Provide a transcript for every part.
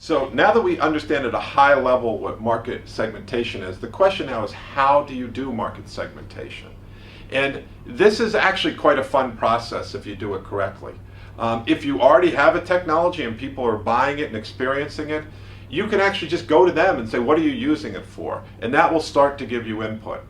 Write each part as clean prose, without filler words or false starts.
So now that we understand at a high level what market segmentation is, the question now is, how do you do market segmentation? And this is actually quite a fun process if you do it correctly. If you already have a technology and people are buying it and experiencing it, you can actually just go to them and say, what are you using it for? And that will start to give you input.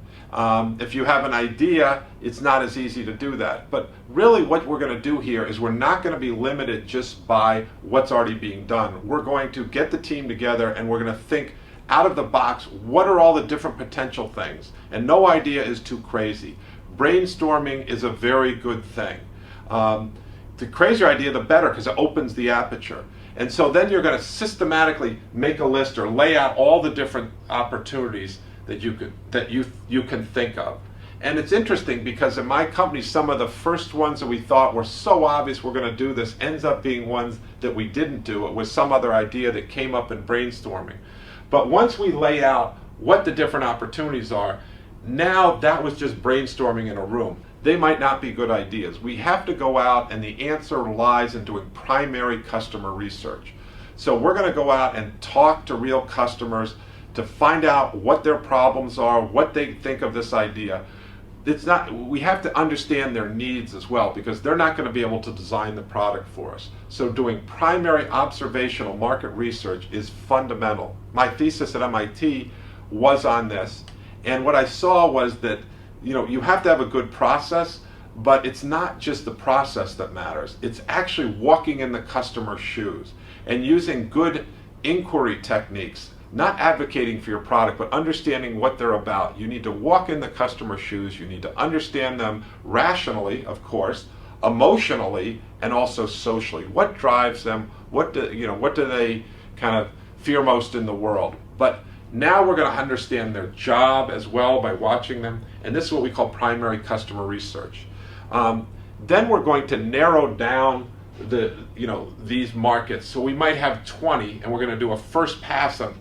If you have an idea, it's not as easy to do that. But really what we're going to do here is we're not going to be limited just by what's already being done. We're going to get the team together and we're going to think out of the box, what are all the different potential things? And no idea is too crazy. Brainstorming is a very good thing. The crazier idea, the better, because it opens the aperture. And so then you're going to systematically make a list or lay out all the different opportunities that you can think of. And it's interesting because in my company, some of the first ones that we thought were so obvious we're going to do this ends up being ones that we didn't do. It was some other idea that came up in brainstorming. But once we lay out what the different opportunities are, now that was just brainstorming in a room. They might not be good ideas. We have to go out, and the answer lies in doing primary customer research. So we're going to go out and talk to real customers to find out what their problems are, what they think of this idea. We have to understand their needs as well, because they're not going to be able to design the product for us. So doing primary observational market research is fundamental. My thesis at MIT was on this, and what I saw was that you have to have a good process, but it's not just the process that matters. It's actually walking in the customer's shoes and using good inquiry techniques, not advocating for your product, but understanding what they're about. You need to walk in the customer's shoes. You need to understand them rationally, of course, emotionally, and also socially. What drives them? What do they kind of fear most in the world? But now we're going to understand their job as well by watching them, and this is what we call primary customer research. Then we're going to narrow down these markets. So we might have 20, and we're going to do a first pass on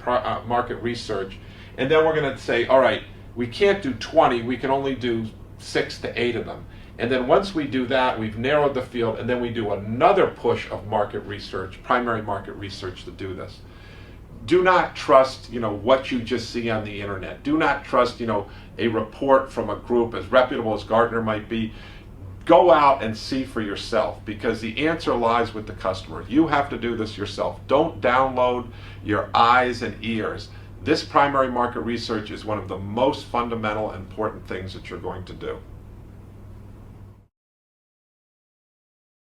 market research, and then we're going to say, all right, we can't do 20, we can only do 6 to 8 of them. And then once we do that, we've narrowed the field, and then we do another push of market research, primary market research, to do this. Do not trust what you just see on the internet. Do not trust a report from a group as reputable as Gartner might be. Go out and see for yourself, because the answer lies with the customer. You have to do this yourself. Don't download your eyes and ears. This primary market research is one of the most fundamental, important things that you're going to do.